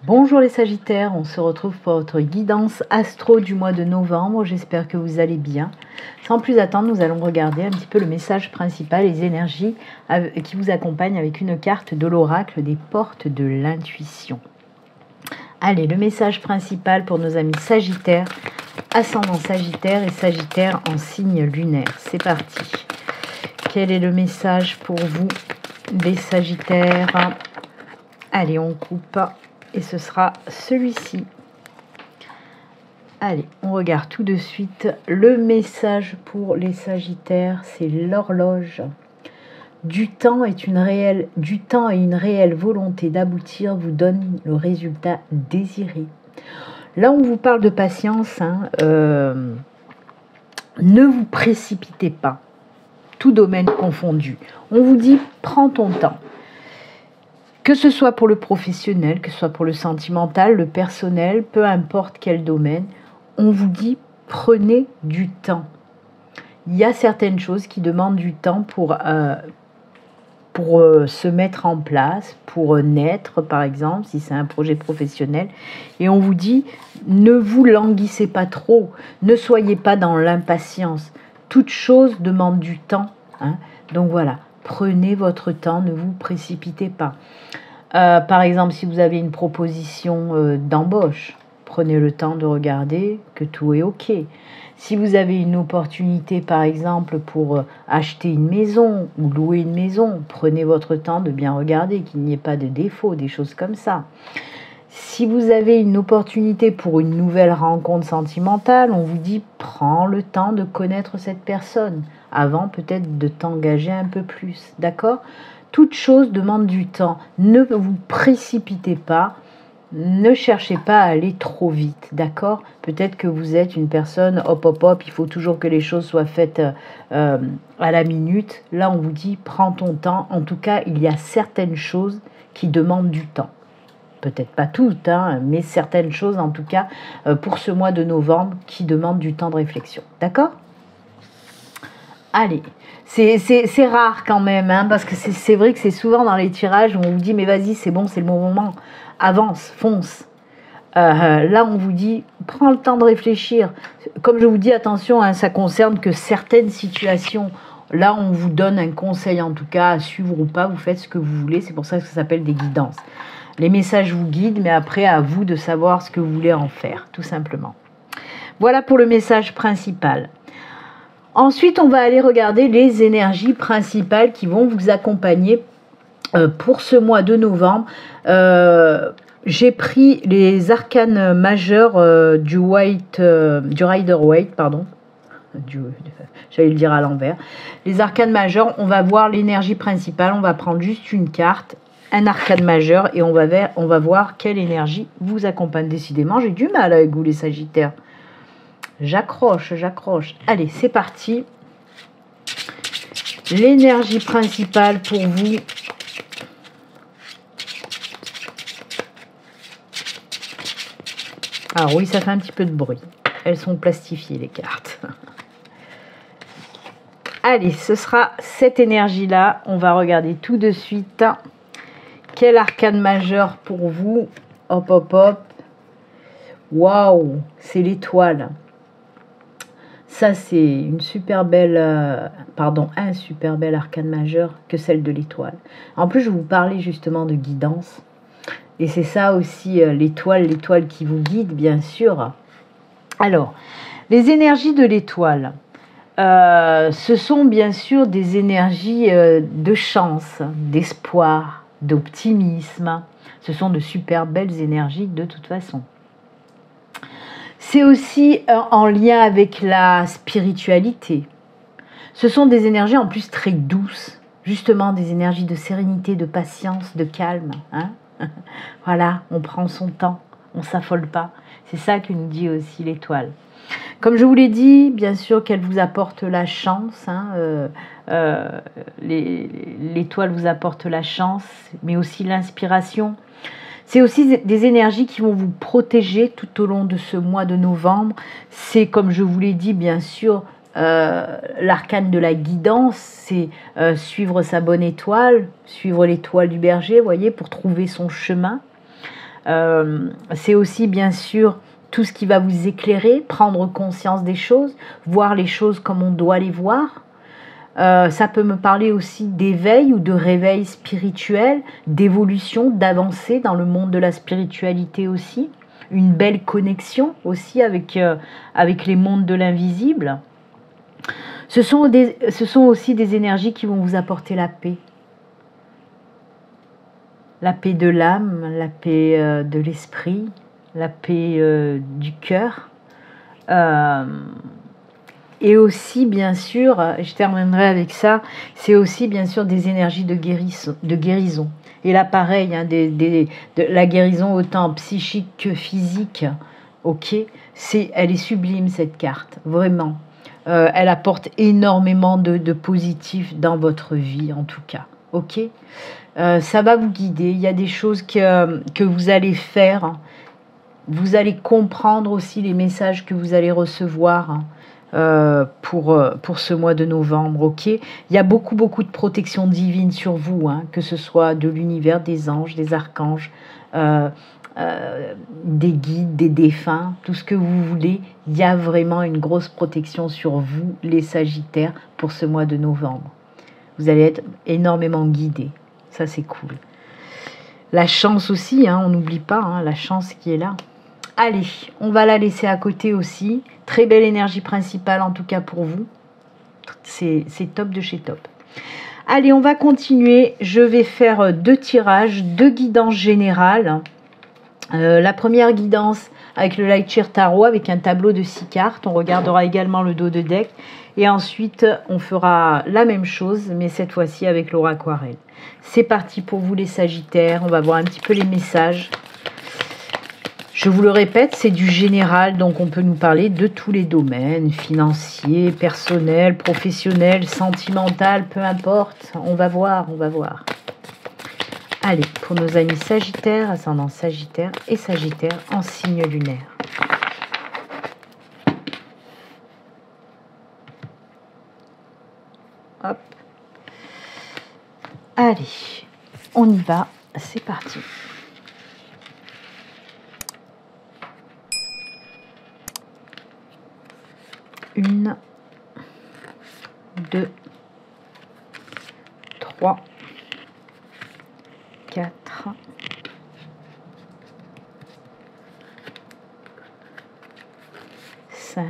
Bonjour les Sagittaires, on se retrouve pour votre guidance astro du mois de novembre. J'espère que vous allez bien. Sans plus attendre, nous allons regarder un petit peu le message principal, les énergies qui vous accompagnent avec une carte de l'oracle des portes de l'intuition. Allez, le message principal pour nos amis Sagittaires, ascendant Sagittaire et Sagittaire en signe lunaire. C'est parti. Quel est le message pour vous, les Sagittaires? Allez, on coupe. Et ce sera celui-ci. Allez, on regarde tout de suite. Le message pour les Sagittaires, c'est l'horloge. Du temps et une réelle volonté d'aboutir vous donne le résultat désiré. Là, on vous parle de patience. Ne vous précipitez pas. Tout domaine confondu. On vous dit, prends ton temps. Que ce soit pour le professionnel, que ce soit pour le sentimental, le personnel, peu importe quel domaine, on vous dit prenez du temps. Il y a certaines choses qui demandent du temps pour se mettre en place, pour naître par exemple, si c'est un projet professionnel. Et on vous dit ne vous languissez pas trop, ne soyez pas dans l'impatience. Toute chose demande du temps. Donc voilà. Prenez votre temps, ne vous précipitez pas. Par exemple, si vous avez une proposition d'embauche, prenez le temps de regarder que tout est OK. Si vous avez une opportunité, par exemple, pour acheter une maison ou louer une maison, prenez votre temps de bien regarder, qu'il n'y ait pas de défauts, des choses comme ça. Si vous avez une opportunité pour une nouvelle rencontre sentimentale, on vous dit prends le temps de connaître cette personne avant peut-être de t'engager un peu plus, d'accord? Toute chose demande du temps. Ne vous précipitez pas, ne cherchez pas à aller trop vite, d'accord? Peut-être que vous êtes une personne hop, il faut toujours que les choses soient faites à la minute. Là, on vous dit prends ton temps. En tout cas, il y a certaines choses qui demandent du temps. Peut-être pas toutes, mais certaines choses en tout cas pour ce mois de novembre qui demandent du temps de réflexion. D'accord? Allez, c'est rare quand même, parce que c'est vrai que c'est souvent dans les tirages où on vous dit mais vas-y c'est bon, c'est le bon moment, avance, fonce. Là on vous dit prends le temps de réfléchir. Comme je vous dis attention, ça concerne que certaines situations. Là on vous donne un conseil en tout cas à suivre ou pas, vous faites ce que vous voulez, c'est pour ça que ça s'appelle des guidances. Les messages vous guident, mais après, à vous de savoir ce que vous voulez en faire, tout simplement. Voilà pour le message principal. Ensuite, on va aller regarder les énergies principales qui vont vous accompagner pour ce mois de novembre. J'ai pris les arcanes majeurs du Rider-Waite, pardon. J'allais le dire à l'envers. Les arcanes majeurs, on va voir l'énergie principale. On va prendre juste une carte, un arcane majeur, et on va voir quelle énergie vous accompagne. Décidément, j'ai du mal avec vous les Sagittaires. J'accroche. Allez, c'est parti. L'énergie principale pour vous. Alors oui, ça fait un petit peu de bruit. Elles sont plastifiées, les cartes. Allez, ce sera cette énergie-là. On va regarder tout de suite. Quel arcane majeur pour vous? Hop. Waouh, c'est l'étoile. Ça, c'est une super belle, un super bel arcane majeur que celle de l'étoile. En plus, je vous parlais justement de guidance. Et c'est ça aussi, l'étoile qui vous guide, bien sûr. Alors, les énergies de l'étoile, ce sont bien sûr des énergies de chance, d'espoir, d'optimisme. Ce sont de super belles énergies de toute façon. C'est aussi en lien avec la spiritualité. Ce sont des énergies en plus très douces, justement des énergies de sérénité, de patience, de calme. Voilà, on prend son temps, on ne s'affole pas. C'est ça que nous dit aussi l'étoile. Comme je vous l'ai dit, bien sûr qu'elle vous apporte la chance. L'étoile vous apporte la chance, mais aussi l'inspiration. C'est aussi des énergies qui vont vous protéger tout au long de ce mois de novembre. C'est, comme je vous l'ai dit, bien sûr, l'arcane de la guidance, c'est suivre sa bonne étoile, suivre l'étoile du berger, voyez, pour trouver son chemin. C'est aussi bien sûr tout ce qui va vous éclairer, prendre conscience des choses, voir les choses comme on doit les voir. Ça peut me parler aussi d'éveil ou de réveil spirituel, d'évolution, d'avancée dans le monde de la spiritualité aussi. Une belle connexion aussi avec les mondes de l'invisible. Ce sont aussi des énergies qui vont vous apporter la paix. La paix de l'âme, la paix de l'esprit, la paix du cœur. Et aussi, bien sûr, je terminerai avec ça, c'est aussi, bien sûr, des énergies de guérison. Et là, pareil, hein, de la guérison autant psychique que physique, ok, elle est sublime, cette carte, vraiment. Elle apporte énormément de positif dans votre vie, en tout cas, ok. Ça va vous guider, il y a des choses que vous allez faire. Vous allez comprendre aussi les messages que vous allez recevoir pour ce mois de novembre, ok. Il y a beaucoup de protection divine sur vous, hein, que ce soit de l'univers, des anges, des archanges, des guides, des défunts, tout ce que vous voulez. Il y a vraiment une grosse protection sur vous, les Sagittaires, pour ce mois de novembre. Vous allez être énormément guidés, ça c'est cool. La chance aussi, hein, on n'oublie pas, hein, la chance qui est là. Allez, on va la laisser à côté aussi. Très belle énergie principale, en tout cas pour vous. C'est top de chez top. Allez, on va continuer. Je vais faire 2 tirages, 2 guidances générales. La première guidance avec le Light Shear Tarot, avec un tableau de 6 cartes. On regardera également le dos de deck. Et ensuite, on fera la même chose, mais cette fois-ci avec l'aura aquarelle. C'est parti pour vous les Sagittaires. On va voir un petit peu les messages. Je vous le répète, c'est du général, donc on peut nous parler de tous les domaines, financiers, personnels, professionnels, sentimental, peu importe. On va voir, on va voir. Allez, pour nos amis Sagittaires, ascendant Sagittaire et Sagittaire en signe lunaire. Hop. Allez, on y va, c'est parti. 1, 2, 3, 4, 5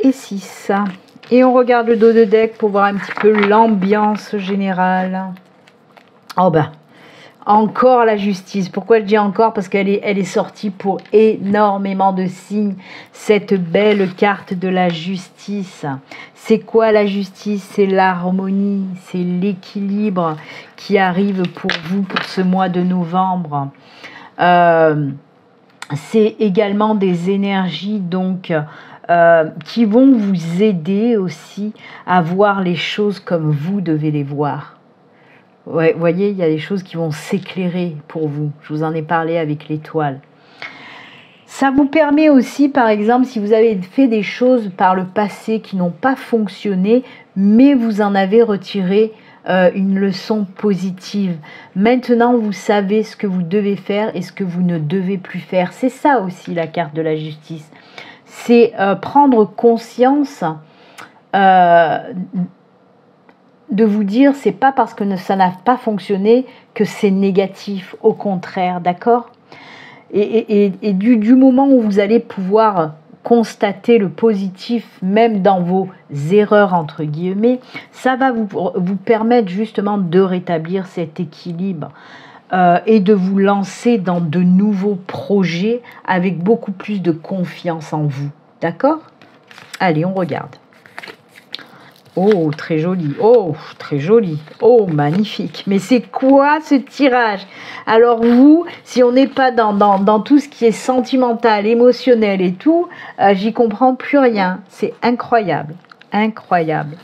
et 6. Et on regarde le dos de deck pour voir un petit peu l'ambiance générale. Oh ben, encore la justice. Pourquoi je dis encore? Parce qu'elle est sortie pour énormément de signes. Cette belle carte de la justice. C'est quoi la justice? C'est l'harmonie, c'est l'équilibre qui arrive pour vous pour ce mois de novembre. C'est également des énergies donc qui vont vous aider aussi à voir les choses comme vous devez les voir. Ouais, vous voyez, il y a des choses qui vont s'éclairer pour vous. Je vous en ai parlé avec l'étoile. Ça vous permet aussi, par exemple, si vous avez fait des choses par le passé qui n'ont pas fonctionné, mais vous en avez retiré une leçon positive. Maintenant, vous savez ce que vous devez faire et ce que vous ne devez plus faire. C'est ça aussi la carte de la justice. C'est prendre conscience de vous dire, c'est pas parce que ça n'a pas fonctionné que c'est négatif, au contraire, d'accord? Et du moment où vous allez pouvoir constater le positif, même dans vos erreurs, entre guillemets, ça va vous permettre justement de rétablir cet équilibre et de vous lancer dans de nouveaux projets avec beaucoup plus de confiance en vous, d'accord? Allez, on regarde. Oh, très joli. Oh, très joli. Oh, magnifique. Mais c'est quoi ce tirage? Alors vous, si on n'est pas dans tout ce qui est sentimental, émotionnel et tout, j'y comprends plus rien. C'est incroyable. Incroyable.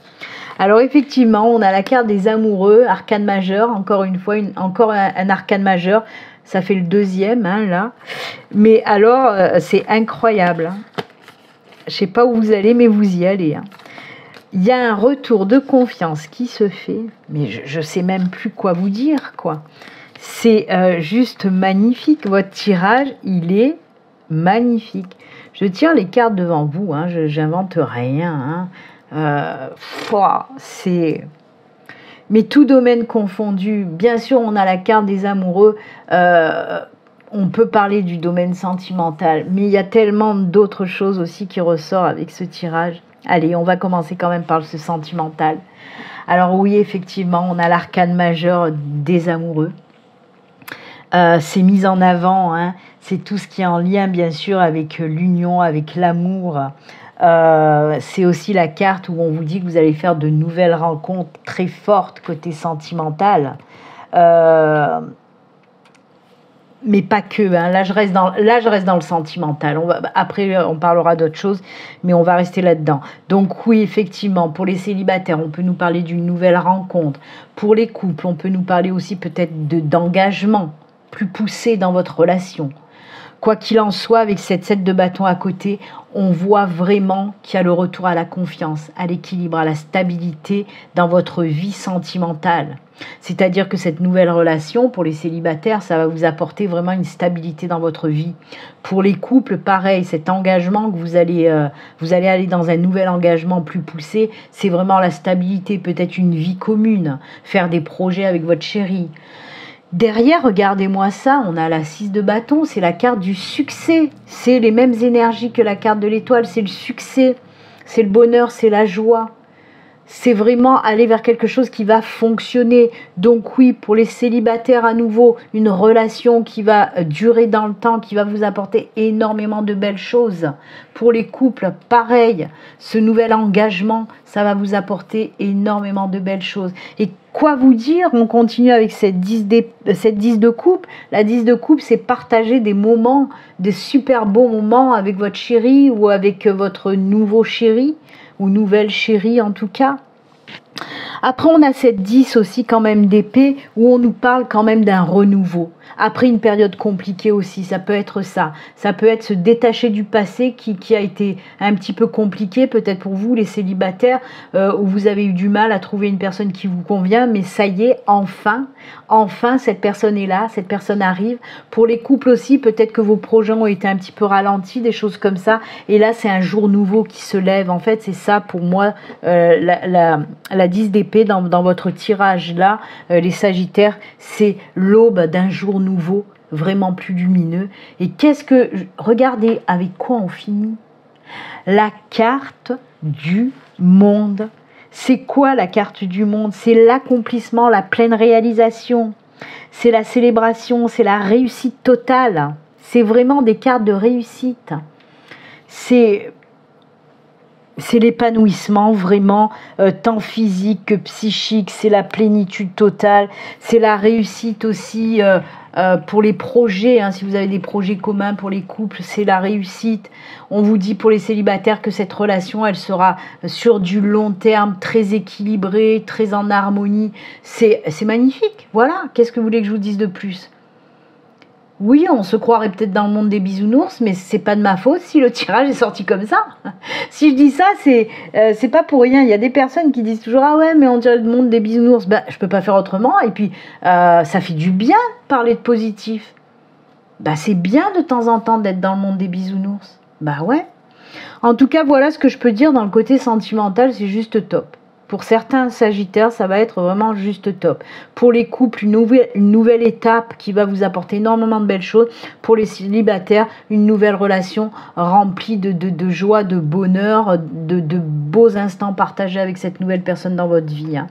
Alors effectivement, on a la carte des amoureux, arcane majeur, encore une fois, encore un arcane majeur. Ça fait le deuxième, hein, là. Mais alors, c'est incroyable. Hein. Je ne sais pas où vous allez, mais vous y allez. Hein. il y a un retour de confiance qui se fait, mais je ne sais même plus quoi vous dire, quoi. C'est juste magnifique. Votre tirage, il est magnifique. Je tire les cartes devant vous, hein, je n'invente rien. Hein. C'est... Mais tout domaine confondu, bien sûr, on a la carte des amoureux. On peut parler du domaine sentimental, mais il y a tellement d'autres choses aussi qui ressortent avec ce tirage. Allez, on va commencer quand même par ce sentimental. Alors oui, effectivement, on a l'arcane majeur des amoureux. C'est mis en avant, hein. C'est tout ce qui est en lien, bien sûr, avec l'union, avec l'amour. C'est aussi la carte où on vous dit que vous allez faire de nouvelles rencontres très fortes côté sentimental. Mais pas que, hein. Là, je reste dans le sentimental. Après, on parlera d'autres choses, mais on va rester là-dedans. Donc oui, effectivement, pour les célibataires, on peut nous parler d'une nouvelle rencontre. Pour les couples, on peut nous parler aussi peut-être d'engagement plus poussé dans votre relation. Quoi qu'il en soit, avec cette 7 de bâton à côté, on voit vraiment qu'il y a le retour à la confiance, à l'équilibre, à la stabilité dans votre vie sentimentale. C'est-à-dire que cette nouvelle relation, pour les célibataires, ça va vous apporter vraiment une stabilité dans votre vie. Pour les couples, pareil, cet engagement que vous allez aller dans un nouvel engagement plus poussé, c'est vraiment la stabilité, peut-être une vie commune, faire des projets avec votre chéri. Derrière, regardez-moi ça, on a la 6 de bâton, c'est la carte du succès. C'est les mêmes énergies que la carte de l'étoile, c'est le succès, c'est le bonheur, c'est la joie. C'est vraiment aller vers quelque chose qui va fonctionner. Donc oui, pour les célibataires à nouveau, une relation qui va durer dans le temps, qui va vous apporter énormément de belles choses. Pour les couples, pareil, ce nouvel engagement, ça va vous apporter énormément de belles choses. Et quoi vous dire, on continue avec cette 10 de coupe. La 10 de coupe, c'est partager des moments, des super beaux moments avec votre chéri ou avec votre nouveau chéri. Ou nouvelle chérie en tout cas. Après, on a cette 10 aussi quand même d'épée, où on nous parle quand même d'un renouveau. Après une période compliquée aussi, ça peut être ça. Ça peut être se détacher du passé qui a été un petit peu compliqué, peut-être pour vous les célibataires, où vous avez eu du mal à trouver une personne qui vous convient, mais ça y est, enfin cette personne est là, cette personne arrive. Pour les couples aussi, peut-être que vos projets ont été un petit peu ralentis, des choses comme ça, et là c'est un jour nouveau qui se lève. En fait, c'est ça pour moi, la 10 d'épée dans votre tirage là, les sagittaires, c'est l'aube d'un jour nouveau, vraiment plus lumineux. Et regardez avec quoi on finit. La carte du monde. C'est quoi la carte du monde? C'est l'accomplissement, la pleine réalisation. C'est la célébration, c'est la réussite totale. C'est vraiment des cartes de réussite. C'est l'épanouissement vraiment, tant physique que psychique, c'est la plénitude totale, c'est la réussite aussi pour les projets, hein, si vous avez des projets communs pour les couples, c'est la réussite. On vous dit pour les célibataires que cette relation, elle sera sur du long terme, très équilibrée, très en harmonie. C'est magnifique, voilà, qu'est-ce que vous voulez que je vous dise de plus ? Oui, on se croirait peut-être dans le monde des bisounours, mais c'est pas de ma faute si le tirage est sorti comme ça. Si je dis ça, c'est pas pour rien. Il y a des personnes qui disent toujours « Ah ouais, mais on dirait le monde des bisounours ». Ben, je peux pas faire autrement. Et puis, ça fait du bien de parler de positif. Ben, c'est bien de temps en temps d'être dans le monde des bisounours. Ben ouais. En tout cas, voilà ce que je peux dire dans le côté sentimental, c'est juste top. Pour certains sagittaires, ça va être vraiment juste top. Pour les couples, une nouvelle étape qui va vous apporter énormément de belles choses. Pour les célibataires, une nouvelle relation remplie de joie, de bonheur, de beaux instants partagés avec cette nouvelle personne dans votre vie. Hein.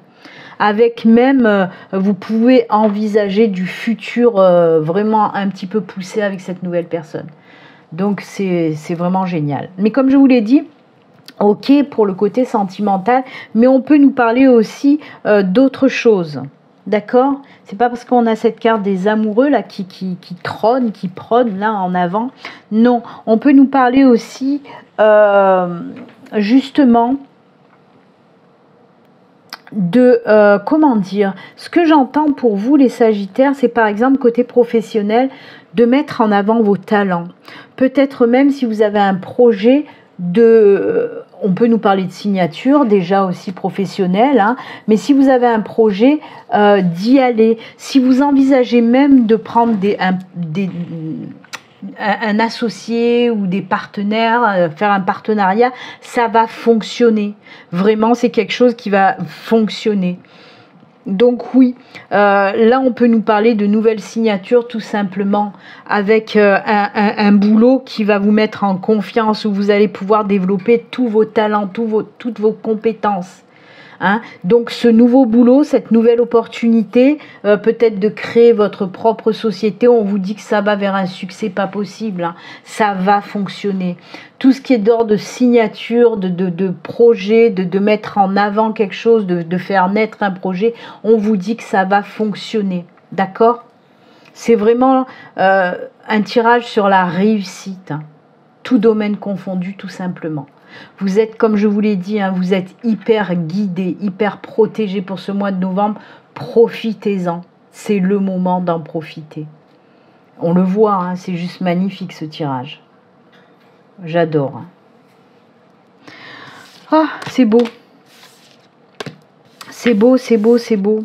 Avec même, vous pouvez envisager du futur vraiment un petit peu poussé avec cette nouvelle personne. Donc, c'est vraiment génial. Mais comme je vous l'ai dit, ok pour le côté sentimental, mais on peut nous parler aussi d'autres choses. D'accord? C'est pas parce qu'on a cette carte des amoureux là qui trône, qui prône là en avant. Non, on peut nous parler aussi justement de comment dire, ce que j'entends pour vous les sagittaires, c'est par exemple côté professionnel de mettre en avant vos talents. Peut-être même si vous avez un projet on peut nous parler de signature, déjà aussi professionnelle, hein, mais si vous avez un projet, d'y aller. Si vous envisagez même de prendre un associé ou des partenaires, faire un partenariat, ça va fonctionner. Vraiment, c'est quelque chose qui va fonctionner. Donc oui, là on peut nous parler de nouvelles signatures tout simplement avec un boulot qui va vous mettre en confiance, où vous allez pouvoir développer tous vos talents, toutes vos compétences. Hein. Donc ce nouveau boulot, cette nouvelle opportunité, peut-être de créer votre propre société, on vous dit que ça va vers un succès pas possible, hein. Ça va fonctionner. Tout ce qui est d'ordre de signature, de projet, de mettre en avant quelque chose, de faire naître un projet, on vous dit que ça va fonctionner. D'accord ? C'est vraiment un tirage sur la réussite, hein. Tout domaine confondu, tout simplement. Vous êtes, comme je vous l'ai dit, hein, vous êtes hyper guidé, hyper protégé pour ce mois de novembre. Profitez-en. C'est le moment d'en profiter. On le voit, hein, c'est juste magnifique ce tirage. J'adore. Ah, c'est beau. C'est beau, c'est beau, c'est beau.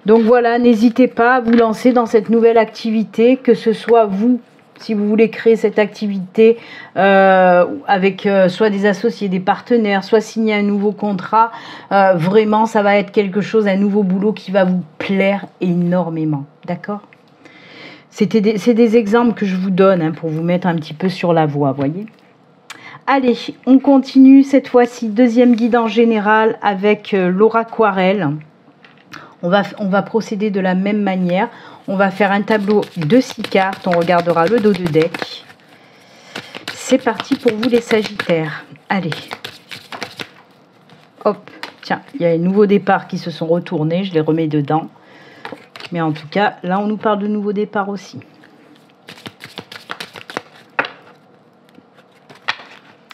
Donc voilà, n'hésitez pas à vous lancer dans cette nouvelle activité, que ce soit vous. Si vous voulez créer cette activité avec soit des associés, des partenaires, soit signer un nouveau contrat, vraiment, ça va être quelque chose, un nouveau boulot qui va vous plaire énormément. D'accord ? C'est des exemples que je vous donne, hein, pour vous mettre un petit peu sur la voie, voyez ? Allez, on continue cette fois-ci, deuxième guide en général avec l'oraquarelle. On va procéder de la même manière. On va faire un tableau de 6 cartes. On regardera le dos de deck. C'est parti pour vous les Sagittaires. Allez. Hop. Tiens, il y a les nouveaux départs qui se sont retournés. Je les remets dedans. Mais en tout cas, là, on nous parle de nouveaux départs aussi.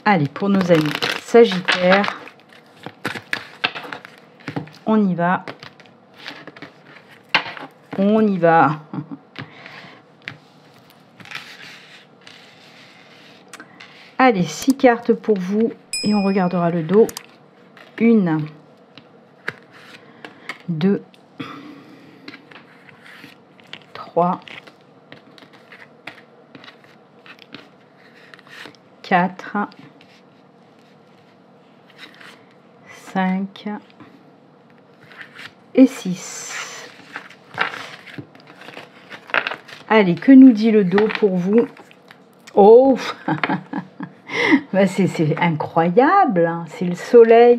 Allez, pour nos amis Sagittaires. On y va. On y va. Allez, 6 cartes pour vous et on regardera le dos. 1, 2, 3, 4, 5 et 6. Allez, que nous dit le dos pour vous? Oh, ben c'est incroyable, hein. C'est le soleil.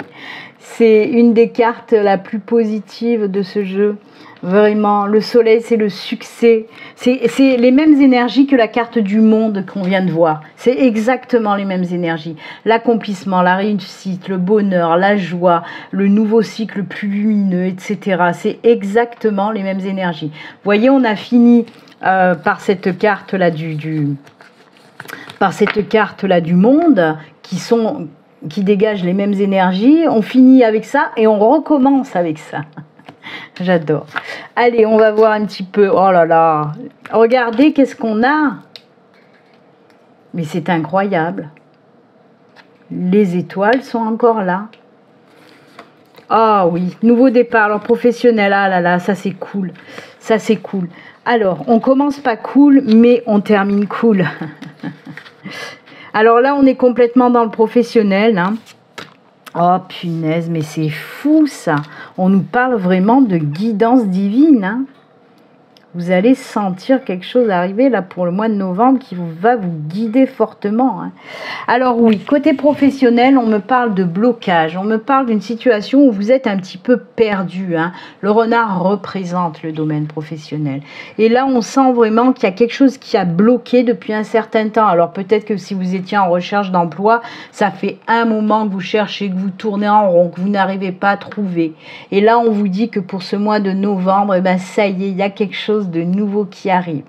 C'est une des cartes la plus positive de ce jeu. Vraiment, le soleil, c'est le succès. C'est les mêmes énergies que la carte du monde qu'on vient de voir. C'est exactement les mêmes énergies. L'accomplissement, la réussite, le bonheur, la joie, le nouveau cycle plus lumineux, etc. C'est exactement les mêmes énergies. Vous voyez, on a fini par cette carte-là du monde qui dégage les mêmes énergies. On finit avec ça et on recommence avec ça. J'adore. Allez, on va voir un petit peu. Oh là là. Regardez qu'est-ce qu'on a. Mais c'est incroyable. Les étoiles sont encore là. Ah oui, nouveau départ. Alors professionnel, ah là là, ça c'est cool. Ça c'est cool. Alors, on commence pas cool, mais on termine cool. Alors là, on est complètement dans le professionnel, hein. Oh punaise, mais c'est fou ça. On nous parle vraiment de guidance divine, hein. Vous allez sentir quelque chose arriver là pour le mois de novembre qui va vous guider fortement, hein. Alors oui, côté professionnel, on me parle de blocage. On me parle d'une situation où vous êtes un petit peu perdu, hein. Le renard représente le domaine professionnel. Et là, on sent vraiment qu'il y a quelque chose qui a bloqué depuis un certain temps. Alors peut-être que si vous étiez en recherche d'emploi, ça fait un moment que vous cherchez, que vous tournez en rond, que vous n'arrivez pas à trouver. Et là, on vous dit que pour ce mois de novembre, eh ben, ça y est, il y a quelque chose de nouveau qui arrive.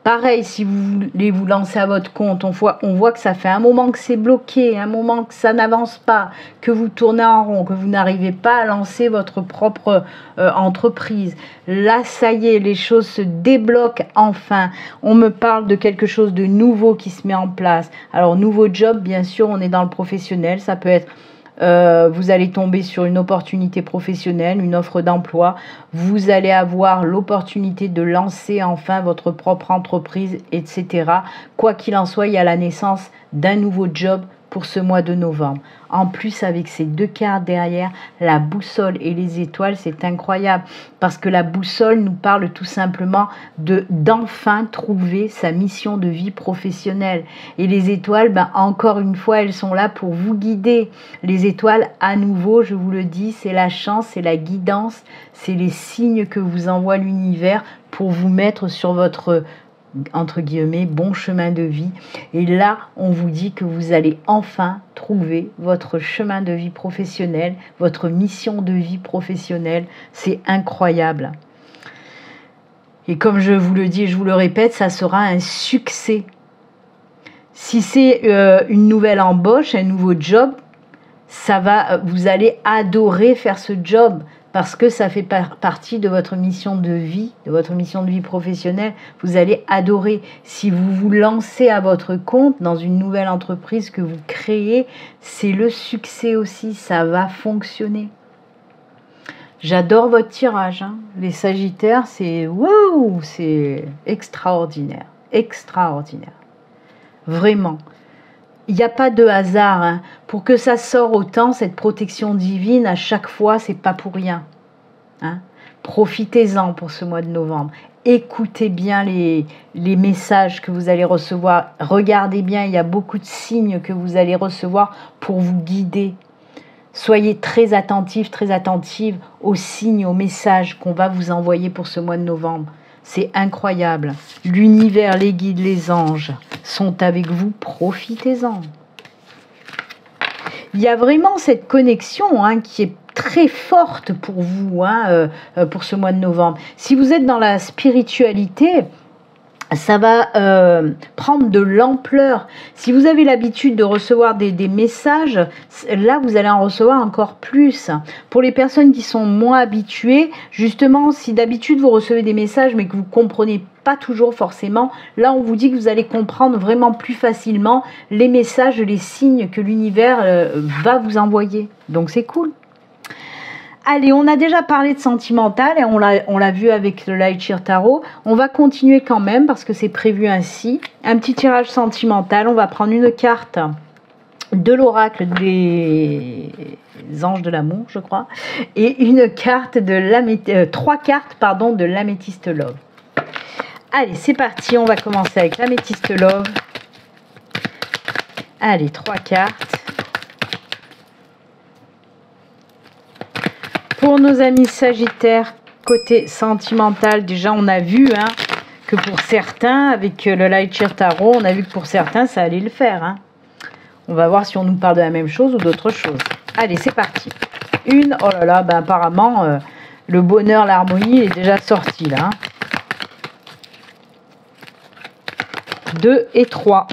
Pareil, si vous voulez vous lancer à votre compte, on voit que ça fait un moment que c'est bloqué, un moment que ça n'avance pas, que vous tournez en rond, que vous n'arrivez pas à lancer votre propre entreprise. Là, ça y est, les choses se débloquent enfin. On me parle de quelque chose de nouveau qui se met en place. Alors, nouveau job, bien sûr, on est dans le professionnel. Ça peut être... vous allez tomber sur une opportunité professionnelle, une offre d'emploi. Vous allez avoir l'opportunité de lancer enfin votre propre entreprise, etc. Quoi qu'il en soit, il y a la naissance d'un nouveau job pour ce mois de novembre. En plus, avec ces deux cartes derrière, la boussole et les étoiles, c'est incroyable. Parce que la boussole nous parle tout simplement d'enfin trouver sa mission de vie professionnelle. Et les étoiles, ben, encore une fois, elles sont là pour vous guider. Les étoiles, à nouveau, je vous le dis, c'est la chance, c'est la guidance, c'est les signes que vous envoie l'univers pour vous mettre sur votre entre guillemets, bon chemin de vie. Et là, on vous dit que vous allez enfin trouver votre chemin de vie professionnel, votre mission de vie professionnelle. C'est incroyable. Et comme je vous le dis et je vous le répète, ça sera un succès. Si c'est une nouvelle embauche, un nouveau job, vous allez adorer faire ce job. Parce que ça fait partie de votre mission de vie, professionnelle. Vous allez adorer. Si vous vous lancez à votre compte dans une nouvelle entreprise que vous créez, c'est le succès aussi, ça va fonctionner. J'adore votre tirage, hein. Les Sagittaires, c'est wow, c'est extraordinaire, extraordinaire. Vraiment. Il n'y a pas de hasard, hein. Pour que ça sorte autant, cette protection divine, à chaque fois, c'est pas pour rien. Hein. Profitez-en pour ce mois de novembre. Écoutez bien les messages que vous allez recevoir. Regardez bien, il y a beaucoup de signes que vous allez recevoir pour vous guider. Soyez très attentifs, très attentives aux signes, aux messages qu'on va vous envoyer pour ce mois de novembre. C'est incroyable. L'univers, les guides, les anges sont avec vous. Profitez-en. Il y a vraiment cette connexion, hein, qui est très forte pour vous, hein, pour ce mois de novembre. Si vous êtes dans la spiritualité, ça va prendre de l'ampleur. Si vous avez l'habitude de recevoir des messages, là, vous allez en recevoir encore plus. Pour les personnes qui sont moins habituées, justement, si d'habitude vous recevez des messages, mais que vous ne comprenez pas toujours forcément, là, on vous dit que vous allez comprendre vraiment plus facilement les messages, les signes que l'univers va vous envoyer. Donc, c'est cool. Allez, on a déjà parlé de sentimental et on l'a vu avec le Lightyear Tarot. On va continuer quand même parce que c'est prévu ainsi. Un petit tirage sentimental. On va prendre une carte de l'oracle des anges de l'amour, je crois, et une carte de trois cartes, pardon, de l'améthyste love. Allez, c'est parti. On va commencer avec l'améthyste love. Allez, 3 cartes. Pour nos amis Sagittaires, côté sentimental, déjà on a vu, hein, que pour certains, avec le Lightyear Tarot, on a vu que pour certains, ça allait le faire. Hein. On va voir si on nous parle de la même chose ou d'autre chose. Allez, c'est parti. Une, oh là là, ben apparemment, le bonheur, l'harmonie est déjà sorti là. 2 et 3.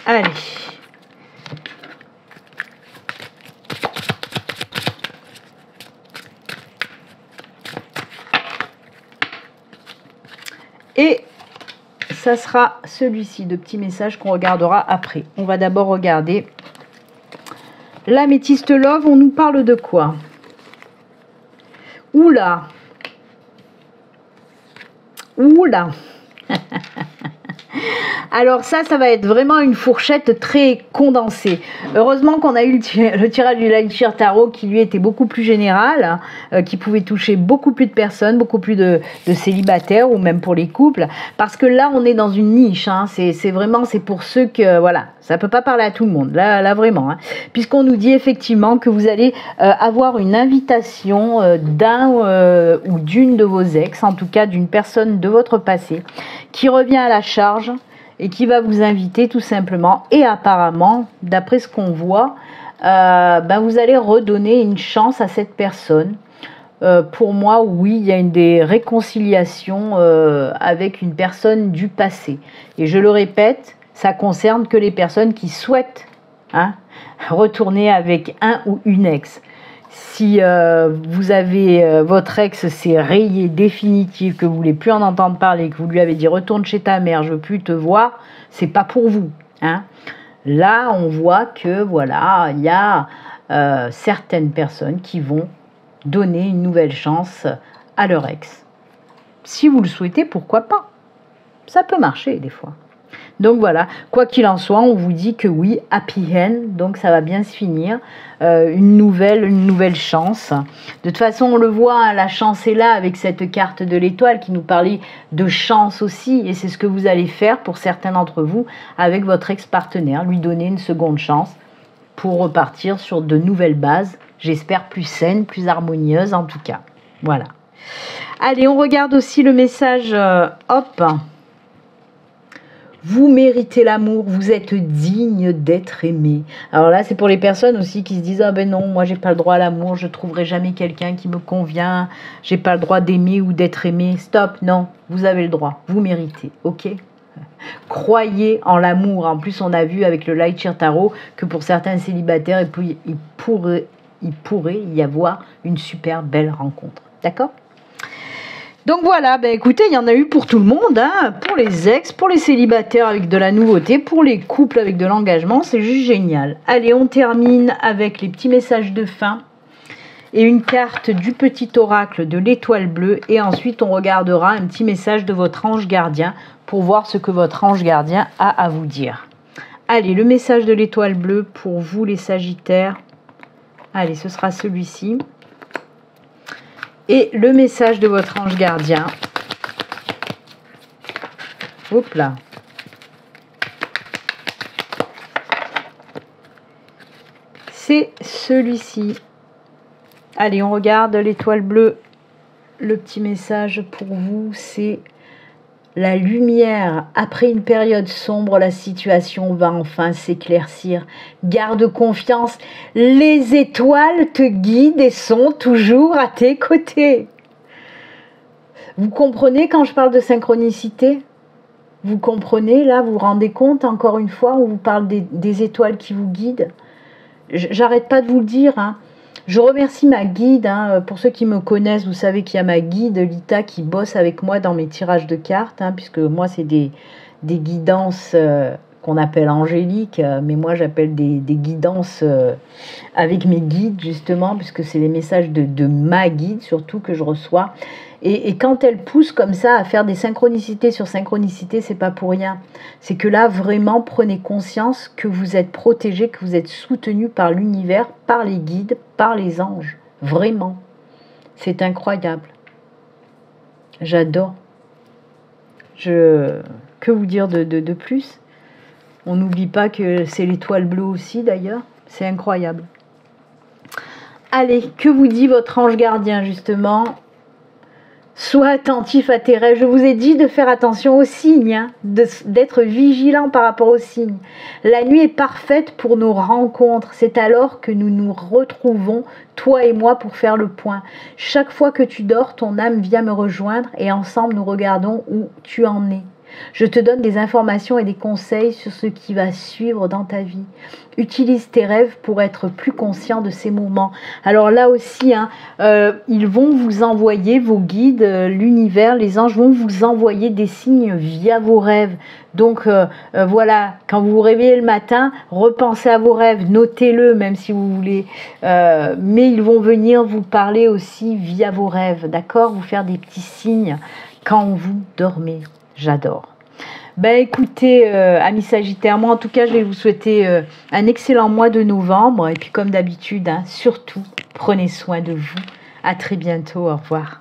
Allez. Et ça sera celui-ci de petits messages qu'on regardera après. On va d'abord regarder l'améthyste love. On nous parle de quoi? Oula. Oula. Alors ça va être vraiment une fourchette très condensée. Heureusement qu'on a eu le tirage du Lightyear Tarot qui lui était beaucoup plus général, qui pouvait toucher beaucoup plus de personnes, beaucoup plus de célibataires ou même pour les couples. Parce que là, on est dans une niche. Hein, c'est vraiment, c'est pour ceux que, voilà, ça peut pas parler à tout le monde. Là vraiment. Hein, puisqu'on nous dit effectivement que vous allez avoir une invitation d'un ou d'une de vos ex, en tout cas d'une personne de votre passé, qui revient à la charge et qui va vous inviter tout simplement. Et apparemment, d'après ce qu'on voit, vous allez redonner une chance à cette personne. pour moi, oui, il y a des réconciliations avec une personne du passé. Et je le répète, ça concerne que les personnes qui souhaitent retourner avec un ou une ex. Si vous avez votre ex s'est rayé définitif, que vous ne voulez plus en entendre parler, que vous lui avez dit retourne chez ta mère, je veux plus te voir, c'est pas pour vous. Là, on voit que voilà, il y a certaines personnes qui vont donner une nouvelle chance à leur ex. Si vous le souhaitez, pourquoi pas? Ça peut marcher des fois. Donc voilà, quoi qu'il en soit, on vous dit que oui, happy end, donc ça va bien se finir, une nouvelle chance. De toute façon, on le voit, la chance est là avec cette carte de l'étoile qui nous parlait de chance aussi, et c'est ce que vous allez faire pour certains d'entre vous avec votre ex-partenaire, lui donner une seconde chance pour repartir sur de nouvelles bases, j'espère plus saines, plus harmonieuses en tout cas. Voilà. Allez, on regarde aussi le message, hop. Vous méritez l'amour, vous êtes digne d'être aimé. Alors là, c'est pour les personnes aussi qui se disent « Ah ben non, moi j'ai pas le droit à l'amour, je trouverai jamais quelqu'un qui me convient, j'ai pas le droit d'aimer ou d'être aimé. » Stop, non, vous avez le droit, vous méritez, ok? Croyez en l'amour. En plus, on a vu avec le Light Shear Tarot que pour certains célibataires, il pourrait y avoir une super belle rencontre. D'accord ? Donc voilà, ben écoutez, il y en a eu pour tout le monde, pour les ex, pour les célibataires avec de la nouveauté, pour les couples avec de l'engagement, c'est juste génial. Allez, on termine avec les petits messages de fin et une carte du petit oracle de l'étoile bleue, et ensuite on regardera un petit message de votre ange gardien pour voir ce que votre ange gardien a à vous dire. Allez, le message de l'étoile bleue pour vous les sagittaires, allez, ce sera celui-ci. Et le message de votre ange gardien. Hop là. C'est celui-ci. Allez, on regarde l'étoile bleue. Le petit message pour vous, c'est la lumière. Après une période sombre, la situation va enfin s'éclaircir. Garde confiance, les étoiles te guident et sont toujours à tes côtés. Vous comprenez quand je parle de synchronicité? Vous comprenez, là, vous vous rendez compte, encore une fois, on vous parle des étoiles qui vous guident. J'arrête pas de vous le dire, Je remercie ma guide, pour ceux qui me connaissent, vous savez qu'il y a ma guide Lita qui bosse avec moi dans mes tirages de cartes, puisque moi c'est des guidances qu'on appelle angéliques, mais moi j'appelle des guidances avec mes guides justement, puisque c'est les messages de ma guide surtout que je reçois. Et quand elle pousse comme ça à faire des synchronicités sur synchronicité, c'est pas pour rien. C'est que là, vraiment, prenez conscience que vous êtes protégé, que vous êtes soutenu par l'univers, par les guides, par les anges. Vraiment. C'est incroyable. J'adore. Que vous dire de plus? On n'oublie pas que c'est l'étoile bleue aussi, d'ailleurs. C'est incroyable. Allez, que vous dit votre ange gardien, justement ? Sois attentif à tes rêves. Je vous ai dit de faire attention aux signes, d'être vigilant par rapport aux signes. La nuit est parfaite pour nos rencontres. C'est alors que nous nous retrouvons, toi et moi, pour faire le point. Chaque fois que tu dors, ton âme vient me rejoindre et ensemble nous regardons où tu en es. Je te donne des informations et des conseils sur ce qui va suivre dans ta vie. Utilise tes rêves pour être plus conscient de ces moments. Alors là aussi, ils vont vous envoyer, vos guides, l'univers, les anges vont vous envoyer des signes via vos rêves. Donc voilà, quand vous vous réveillez le matin, repensez à vos rêves, notez-le même si vous voulez. Mais ils vont venir vous parler aussi via vos rêves, d'accord? Vous faire des petits signes quand vous dormez. J'adore. Ben écoutez, amis Sagittaires, moi en tout cas, je vais vous souhaiter un excellent mois de novembre. Et puis comme d'habitude, surtout, prenez soin de vous. À très bientôt. Au revoir.